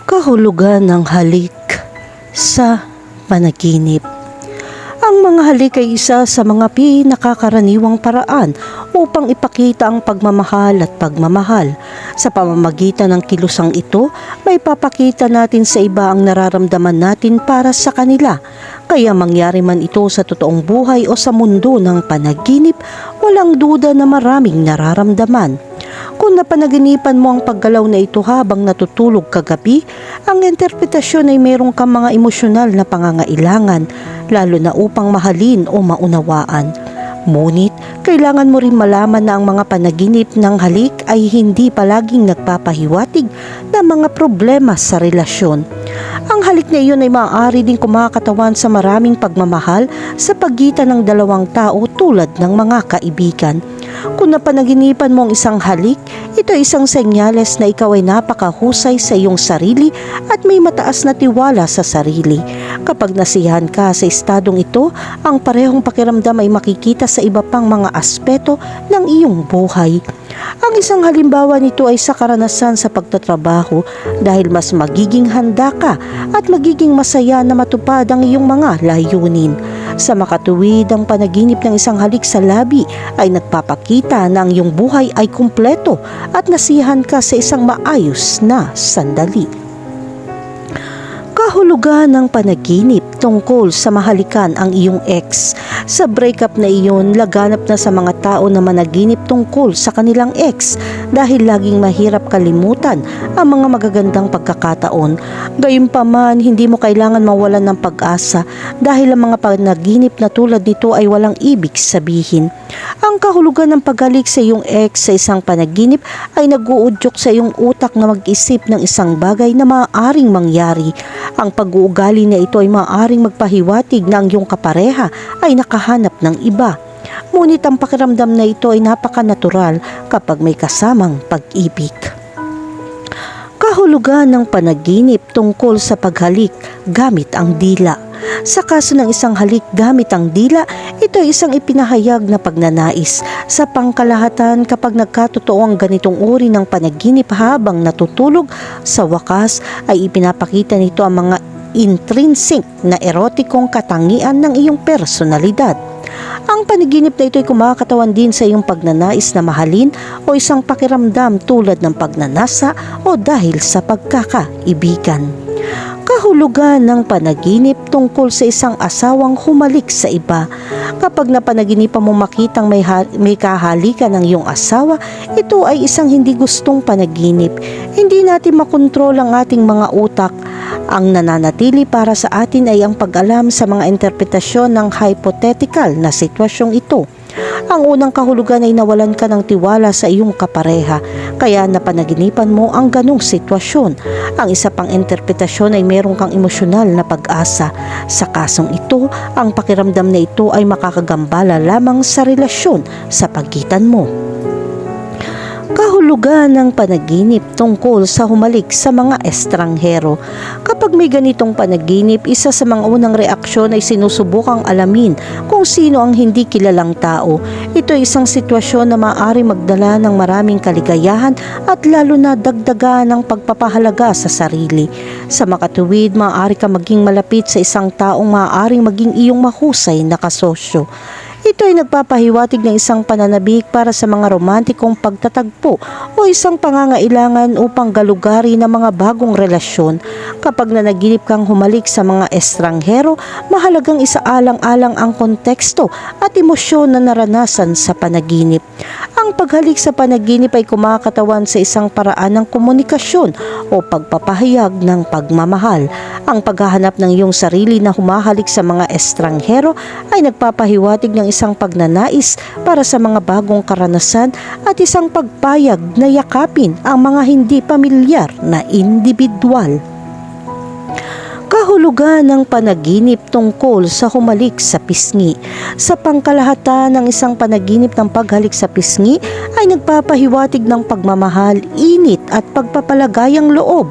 Kahulugan ng halik sa panaginip. Ang mga halik ay isa sa mga pinakakaraniwang paraan upang ipakita ang pagmamahal at pagmamahal. Sa pamamagitan ng kilusang ito, may papakita natin sa iba ang nararamdaman natin para sa kanila. Kaya mangyari man ito sa totoong buhay o sa mundo ng panaginip, walang duda na maraming nararamdaman. Kung napanaginipan mo ang paggalaw na ito habang natutulog kagabi, ang interpretasyon ay mayroong kang mga emosyonal na pangangailangan, lalo na upang mahalin o maunawaan. Ngunit, kailangan mo rin malaman na ang mga panaginip ng halik ay hindi palaging nagpapahiwatig ng mga problema sa relasyon. Ang halik na iyon ay maaari din kumakatawan sa maraming pagmamahal sa pagitan ng dalawang tao tulad ng mga kaibigan. Kung napanaginipan mo ang isang halik, ito ay isang senyales na ikaw ay napakahusay sa iyong sarili at may mataas na tiwala sa sarili. Kapag nasiyahan ka sa estadong ito, ang parehong pakiramdam ay makikita sa iba pang mga aspeto ng iyong buhay. Ang isang halimbawa nito ay sa karanasan sa pagtatrabaho dahil mas magiging handa ka at magiging masaya na matupad ang iyong mga layunin. Sa makatuwid, ang panaginip ng isang halik sa labi ay nagpapakita na ang iyong buhay ay kumpleto at nasiyahan ka sa isang maayos na sandali. Kahulugan ng panaginip tungkol sa mahalikan ang iyong ex. Sa breakup na iyon, laganap na sa mga tao na managinip tungkol sa kanilang ex dahil laging mahirap kalimutan ang mga magagandang pagkakataon. Gayunpaman, hindi mo kailangan mawalan ng pag-asa dahil ang mga panaginip na tulad nito ay walang ibig sabihin. Ang kahulugan ng paghalik sa iyong ex sa isang panaginip ay nag-uudyok sa iyong utak na mag-isip ng isang bagay na maaaring mangyari. Ang pag-uugali na ito ay maaaring magpahiwatig na ang iyong kapareha ay nakahanap ng iba. Ngunit ang pakiramdam na ito ay napaka-natural kapag may kasamang pag-ibig. Kahulugan ng panaginip tungkol sa paghalik gamit ang dila. Sa kaso ng isang halik gamit ang dila, ito ay isang ipinahayag na pagnanais. Sa pangkalahatan, kapag nagkatotoo ang ganitong uri ng panaginip habang natutulog, sa wakas ay ipinapakita nito ang mga intrinsic na erotikong katangian ng iyong personalidad. Ang panaginip na ito ay kumakatawan din sa iyong pagnanais na mahalin o isang pakiramdam tulad ng pagnanasa o dahil sa pagkakaibigan. Kahulugan ng panaginip tungkol sa isang asawang humalik sa iba. Kapag napanaginipan mo makitang may kahalikan ng iyong asawa, ito ay isang hindi gustong panaginip. Hindi natin makontrol ang ating mga utak. Ang nananatili para sa atin ay ang pag-alam sa mga interpretasyon ng hypothetical na sitwasyong ito. Ang unang kahulugan ay nawalan ka ng tiwala sa iyong kapareha, kaya napanaginipan mo ang ganong sitwasyon. Ang isa pang interpretasyon ay meron kang emosyonal na pag-asa. Sa kasong ito, ang pakiramdam na ito ay makakagambala lamang sa relasyon sa pagitan mo. Kahulugan ng panaginip tungkol sa humalik sa mga estranghero. Kapag may ganitong panaginip, isa sa mga unang reaksyon ay sinusubukang alamin kung sino ang hindi kilalang tao. Ito ay isang sitwasyon na maaari magdala ng maraming kaligayahan at lalo na dagdagan ng pagpapahalaga sa sarili. Sa makatuwid, maaari ka maging malapit sa isang taong maaaring maging iyong mahusay na kasosyo. Ito ay nagpapahiwatig ng isang pananabik para sa mga romantikong pagtatagpo o isang pangangailangan upang galugari ng mga bagong relasyon. Kapag nanaginip kang humalik sa mga estranghero, mahalagang isaalang-alang ang konteksto at emosyon na naranasan sa panaginip. Ang paghalik sa panaginip ay kumakatawan sa isang paraan ng komunikasyon o pagpapahayag ng pagmamahal. Ang paghahanap ng iyong sarili na humahalik sa mga estranghero ay nagpapahiwatig ng isang pagnanais para sa mga bagong karanasan at isang pagpayag na yakapin ang mga hindi pamilyar na individual. Kahulugan ng panaginip tungkol sa humalik sa pisngi. Sa pangkalahatan ng isang panaginip ng paghalik sa pisngi ay nagpapahiwatig ng pagmamahal, init at pagpapalagayang loob.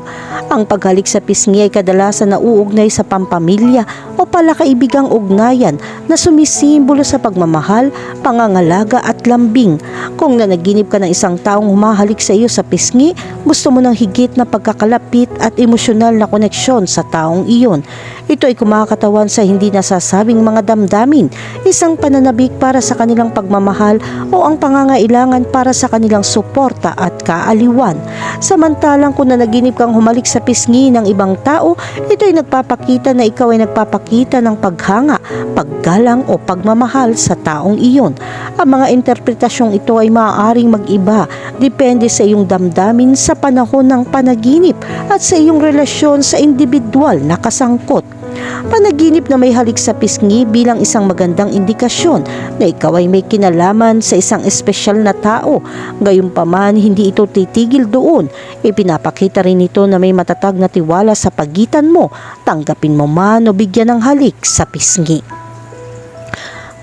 Ang paghalik sa pisngi ay kadalasan nauugnay sa pampamilya o palakaibigang ugnayan na sumisimbolo sa pagmamahal, pangangalaga at lambing. Kung nanaginip ka ng isang taong humahalik sa iyo sa pisngi, gusto mo ng higit na pagkakalapit at emosyonal na koneksyon sa taong iyon. Ito ay kumakatawan sa hindi nasasabing mga damdamin, isang pananabik para sa kanilang pagmamahal o ang pangangailangan para sa kanilang suporta at kaaliwan. Samantalang kung nanaginip kang humalik sa pisngi ng ibang tao, ito ay nagpapakita na ikaw ay nagpapakita ng paghanga, paggalang o pagmamahal sa taong iyon. Ang mga interpretasyong ito ay maaaring mag-iba, depende sa iyong damdamin sa panahon ng panaginip at sa iyong relasyon sa individual na kasangkot. Panaginip na may halik sa pisngi bilang isang magandang indikasyon na ikaw ay may kinalaman sa isang espesyal na tao. Gayunpaman, hindi ito titigil doon. Ipinapakita rin ito na may matatag na tiwala sa pagitan mo, tanggapin mo man o bigyan ng halik sa pisngi.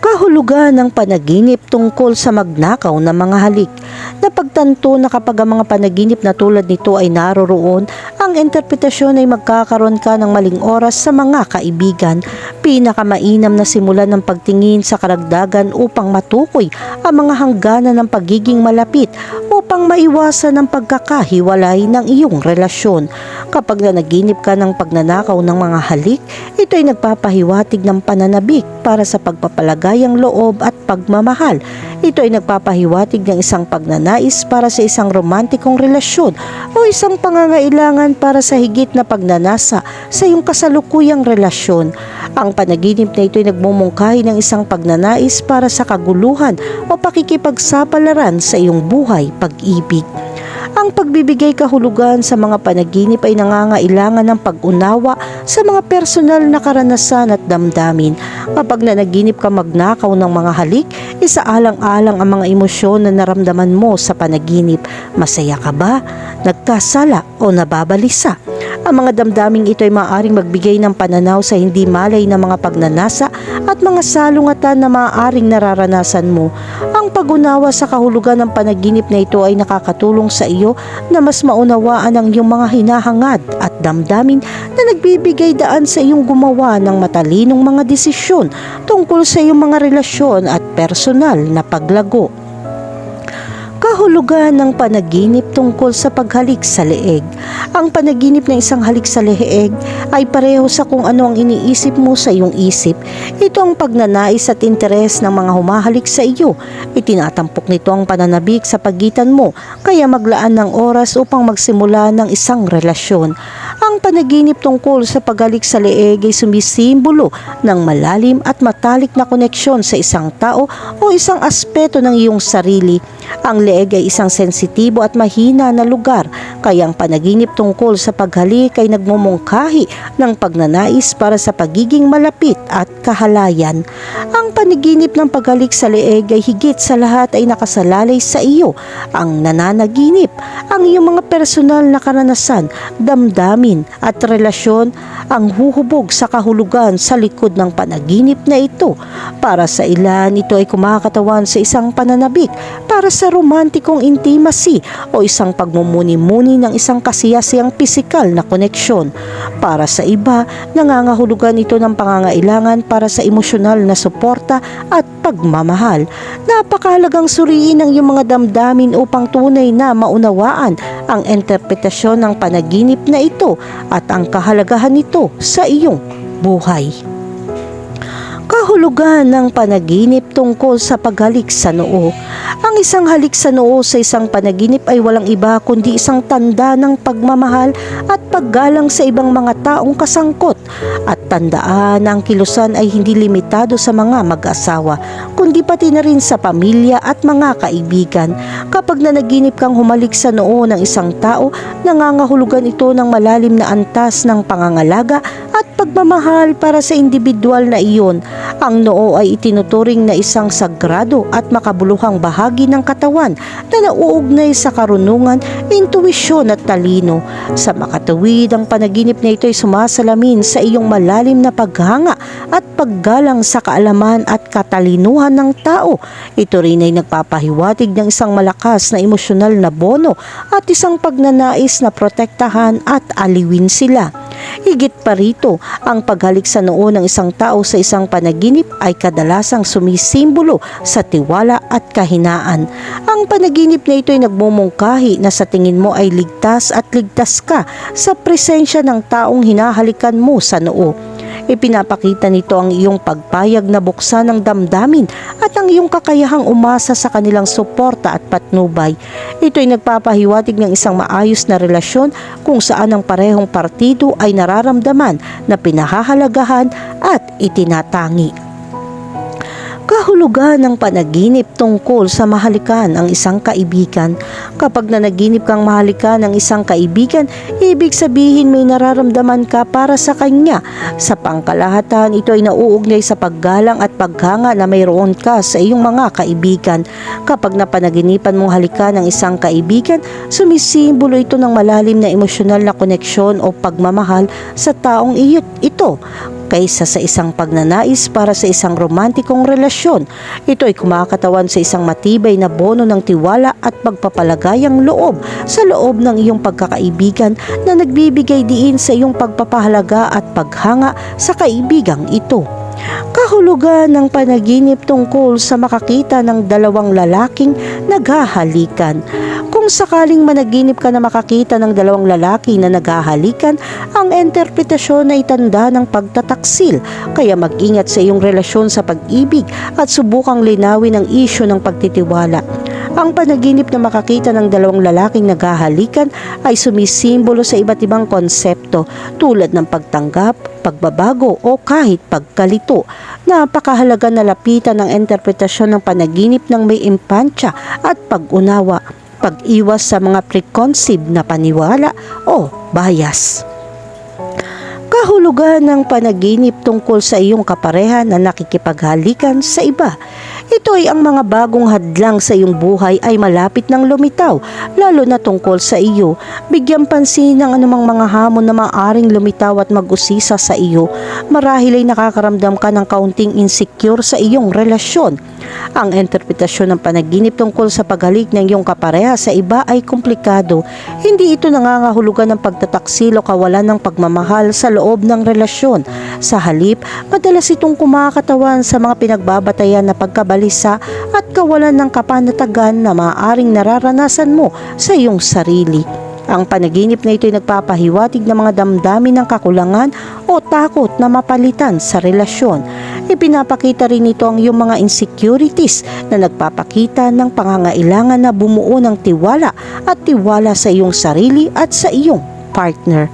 Kahulugan ng panaginip tungkol sa magnakaw ng mga halik. Napagtanto na kapag ang mga panaginip na tulad nito ay naroroon, ang interpretasyon ay magkakaroon ka ng maling oras sa mga kaibigan. Pinakamainam na simulan ng pagtingin sa karagdagan upang matukoy ang mga hangganan ng pagiging malapit upang maiwasan ang pagkakahiwalay ng iyong relasyon. Kapag nanaginip ka ng pagnanakaw ng mga halik, ito ay nagpapahiwatig ng pananabik para sa pagpapalagayang loob at pagmamahal. Ito ay nagpapahiwatig ng isang pagnanais para sa isang romantikong relasyon o isang pangangailangan para sa higit na pagnanasa sa iyong kasalukuyang relasyon. Ang panaginip na ito ay nagmumungkahi ng isang pagnanais para sa kaguluhan o pakikipagsapalaran sa iyong buhay pag-ibig. Ang pagbibigay kahulugan sa mga panaginip ay nangangailangan ng pag-unawa sa mga personal na karanasan at damdamin. Kapag nanaginip ka magnakaw ng mga halik, isaalang-alang ang mga emosyon na naramdaman mo sa panaginip. Masaya ka ba? Nagkasala o nababalisa? Ang mga damdaming ito ay maaaring magbigay ng pananaw sa hindi malay na mga pagnanasa at mga salungatan na maaaring nararanasan mo. Ang pag-unawa sa kahulugan ng panaginip na ito ay nakakatulong sa iyo na mas maunawaan ang iyong mga hinahangad at damdamin na nagbibigay daan sa iyong gumawa ng matalinong mga desisyon tungkol sa iyong mga relasyon at personal na paglago. Kahulugan ng panaginip tungkol sa paghalik sa leeg. Ang panaginip ng isang halik sa leeg ay pareho sa kung ano ang iniisip mo sa iyong isip. Ito ang pagnanais at interes ng mga humahalik sa iyo. Itinatampok nito ang pananabik sa pagitan mo, kaya maglaan ng oras upang magsimula ng isang relasyon. Ang panaginip tungkol sa paghalik sa leeg ay sumisimbolo ng malalim at matalik na koneksyon sa isang tao o isang aspeto ng iyong sarili. Ang leeg ay isang sensitibo at mahina na lugar, kaya ang panaginip tungkol sa paghalik ay nagmumungkahi ng pagnanais para sa pagiging malapit at kahalayan. Ang panaginip ng paghalik sa leeg ay higit sa lahat ay nakasalalay sa iyo, ang nananaginip, ang iyong mga personal na karanasan, damdamin at relasyon ang huhubog sa kahulugan sa likod ng panaginip na ito. Para sa ilan, ito ay kumakatawan sa isang pananabik para sa romantikong intimacy o isang pagmumuni-muni ng isang kasiyasiyang pisikal na koneksyon. Para sa iba, nangangahulugan ito ng pangangailangan para sa emosyonal na suporta at pagmamahal. Napakahalagang suriin ang iyong mga damdamin upang tunay na maunawaan ang interpretasyon ng panaginip na ito at ang kahalagahan nito sa iyong buhay. Kahulugan ng panaginip tungkol sa paghalik sa noo. Ang isang halik sa noo sa isang panaginip ay walang iba kundi isang tanda ng pagmamahal at paggalang sa ibang mga taong kasangkot. At tandaan na ang kilusan ay hindi limitado sa mga mag-asawa, kundi pati na rin sa pamilya at mga kaibigan. Kapag nanaginip kang humalik sa noo ng isang tao, nangangahulugan ito ng malalim na antas ng pangangalaga at pagmamahal para sa individual na iyon. Ang noo ay itinuturing na isang sagrado at makabuluhang bahagi ng katawan na nauugnay sa karunungan, intuwisyon at talino. Sa makatuwid, ang panaginip na ito ay sumasalamin sa iyong malalim na paghanga at paggalang sa kaalaman at katalinuhan ng tao. Ito rin ay nagpapahiwatig ng isang malakas na emosyonal na bono at isang pagnanais na protektahan at aliwin sila. Higit pa rito, ang paghalik sa noo ng isang tao sa isang panaginip ay kadalasang sumisimbolo sa tiwala at kahinaan. Ang panaginip na ito ay nagmumungkahi na sa tingin mo ay ligtas at ligtas ka sa presensya ng taong hinahalikan mo sa noo. Ipinapakita nito ang iyong pagpayag na buksan ng damdamin at ang iyong kakayahang umasa sa kanilang suporta at patnubay. Ito ay nagpapahiwatig ng isang maayos na relasyon kung saan ang parehong partido ay nararamdaman na pinahahalagahan at itinatangi. Kahulugan ng panaginip tungkol sa mahalikan ang isang kaibigan. Kapag nanaginip kang mahalikan ng isang kaibigan, ibig sabihin may nararamdaman ka para sa kanya. Sa pangkalahatan, ito ay nauugnay sa paggalang at paghanga na mayroon ka sa iyong mga kaibigan. Kapag napanaginipan mong halikan ng isang kaibigan, sumisimbolo ito ng malalim na emosyonal na koneksyon o pagmamahal sa taong ito kaysa sa isang pagnanais para sa isang romantikong relasyon. Ito ay kumakatawan sa isang matibay na bono ng tiwala at pagpapalagayang loob sa loob ng iyong pagkakaibigan na nagbibigay diin sa iyong pagpapahalaga at paghanga sa kaibigang ito. Kahulugan ng panaginip tungkol sa makakita ng dalawang lalaking naghahalikan. Kung sakaling managinip ka na makakita ng dalawang lalaki na naghahalikan, ang interpretasyon ay tanda ng pagtataksil, kaya mag-ingat sa iyong relasyon sa pag-ibig at subukang linawin ang isyu ng pagtitiwala. Ang panaginip na makakita ng dalawang lalaking naghahalikan ay sumisimbolo sa iba't ibang konsepto tulad ng pagtanggap, pagbabago o kahit pagkalito. Napakahalaga na lapitan ng interpretasyon ng panaginip ng may empatya at pag-unawa, pag-iwas sa mga preconceived na paniwala o bias. Kahulugan ng panaginip tungkol sa iyong kapareha na nakikipaghalikan sa iba. Ito ay ang mga bagong hadlang sa iyong buhay ay malapit ng lumitaw, lalo na tungkol sa iyo. Bigyan pansin ng anumang mga hamon na maaaring lumitaw at mag-usisa sa iyo. Marahil ay nakakaramdam ka ng kaunting insecure sa iyong relasyon. Ang interpretasyon ng panaginip tungkol sa paghalik ng iyong kapareha sa iba ay komplikado. Hindi ito nangangahulugan ng pagtataksil o kawalan ng pagmamahal sa loob ng relasyon. Sa halip, madalas itong kumakatawan sa mga pinagbabatayan na pagkabalisa at kawalan ng kapanatagan na maaaring nararanasan mo sa iyong sarili. Ang panaginip na ito ay nagpapahiwatig ng mga damdamin ng kakulangan o takot na mapalitan sa relasyon. Ipinapakita rin ito ang iyong mga insecurities na nagpapakita ng pangangailangan na bumuo ng tiwala at tiwala sa iyong sarili at sa iyong partner.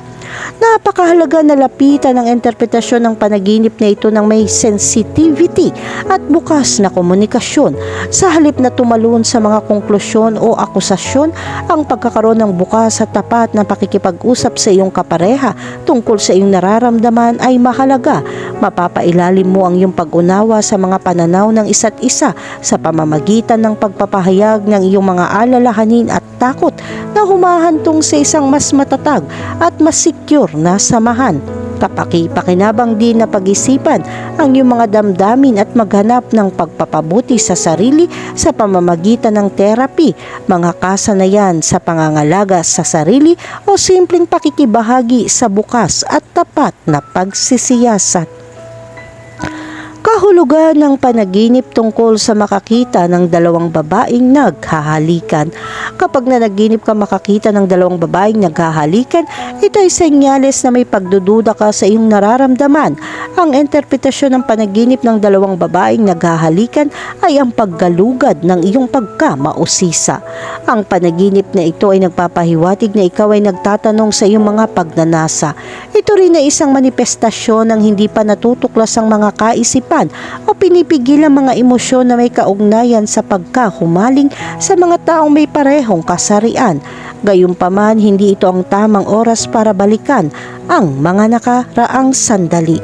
Napakahalaga na lapitan ang interpretasyon ng panaginip na ito ng may sensitivity at bukas na komunikasyon. Sa halip na tumalon sa mga konklusyon o akusasyon, ang pagkakaroon ng bukas at tapat na pakikipag-usap sa iyong kapareha tungkol sa iyong nararamdaman ay mahalaga. Mapapailalim mo ang iyong pag-unawa sa mga pananaw ng isa't isa sa pamamagitan ng pagpapahayag ng iyong mga alalahanin at takot na humahantong sa isang mas matatag at mas secure na samahan. Kapaki-pakinabang din na pag-isipan ang iyong mga damdamin at maghanap ng pagpapabuti sa sarili sa pamamagitan ng therapy, mga kasanayan sa pangangalaga sa sarili o simpleng pakikibahagi sa bukas at tapat na pagsisiyasat. Kahulugan ng panaginip tungkol sa makakita ng dalawang babaeng naghahalikan. Kapag nanaginip ka makakita ng dalawang babaeng naghahalikan, ito ay senyales na may pagdududa ka sa iyong nararamdaman. Ang interpretasyon ng panaginip ng dalawang babaeng naghahalikan ay ang paggalugad ng iyong pagkamausisa. Ang panaginip na ito ay nagpapahiwatig na ikaw ay nagtatanong sa iyong mga pagnanasa. Ito rin ay isang manifestasyon ng hindi pa natutuklas ang mga kaisipan o pinipigil ang mga emosyon na may kaugnayan sa pagkahumaling sa mga taong may parehong kasarian. Gayunpaman, hindi ito ang tamang oras para balikan ang mga nakaraang sandali.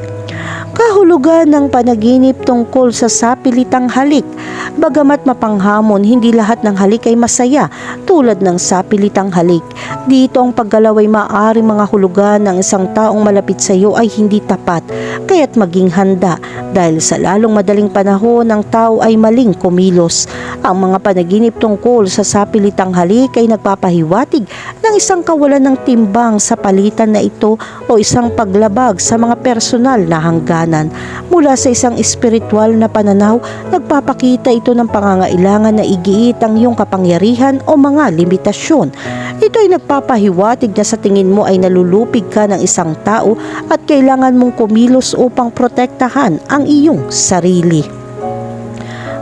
Kahulugan ng panaginip tungkol sa sapilitang halik. Bagamat mapanghamon, hindi lahat ng halik ay masaya tulad ng sapilitang halik. Dito ang paggalaw ay maaaring mga hulugan ng isang taong malapit sa iyo ay hindi tapat, kaya't maging handa dahil sa lalong madaling panahon ng tao ay maling kumilos. Ang mga panaginip tungkol sa sapilitang halik ay nagpapahiwatig ng isang kawalan ng timbang sa palitan na ito o isang paglabag sa mga personal na hangganan. Mula sa isang espiritual na pananaw, nagpapakita ito ng pangangailangan na igiit ang iyong kapangyarihan o mga limitasyon. Ito ay nagpapahiwatig na sa tingin mo ay nalulupig ka ng isang tao at kailangan mong kumilos upang protektahan ang iyong sarili.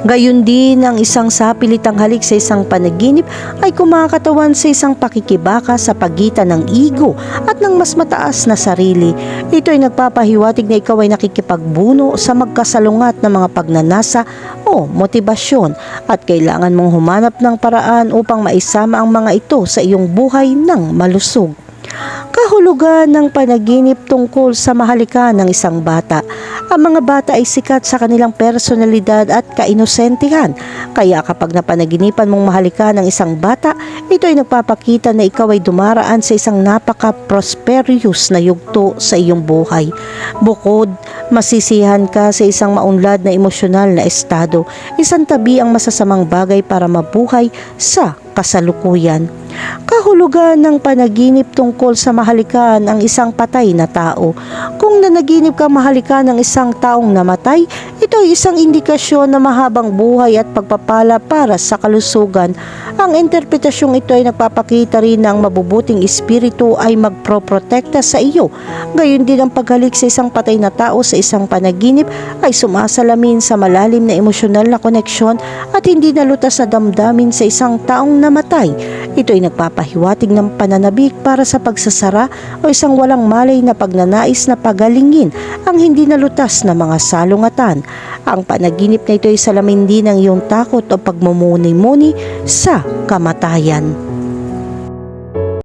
Gayun din ang isang sapilitang halik sa isang panaginip ay kumakatawan sa isang pakikibaka sa pagitan ng ego at ng mas mataas na sarili. Ito ay nagpapahiwatig na ikaw ay nakikipagbuno sa magkasalungat na mga pagnanasa o motibasyon at kailangan mong humanap ng paraan upang maisama ang mga ito sa iyong buhay ng malusog. Kahulugan ng panaginip tungkol sa mahalikan ng isang bata. Ang mga bata ay sikat sa kanilang personalidad at kainosentihan. Kaya kapag napanaginipan mong mahalikan ng isang bata, ito ay nagpapakita na ikaw ay dumaraan sa isang napaka-prosperous na yugto sa iyong buhay. Bukod, masisihan ka sa isang maunlad na emosyonal na estado. Isang tabi ang masasamang bagay para mabuhay sa kasalukuyan. Kahulugan ng panaginip tungkol sa mahalikan ang isang patay na tao. Kung nanaginip kang mahalikan ng isang taong namatay, ito ay isang indikasyon na mahabang buhay at pagpapala para sa kalusugan. Ang interpretasyong ito ay nagpapakita rin na ang mabubuting espiritu ay magproprotekta sa iyo. Gayon din ang paghalik sa isang patay na tao sa isang panaginip ay sumasalamin sa malalim na emosyonal na koneksyon at hindi nalutas na damdamin sa isang taong namatay. Ito ay nagpapahiwatig ng pananabik para sa pagsasara o isang walang malay na pagnanais na pagalingin ang hindi nalutas na mga salungatan. Ang panaginip na ito ay salamin din ng iyong takot o pagmumuni-muni sa kamatayan.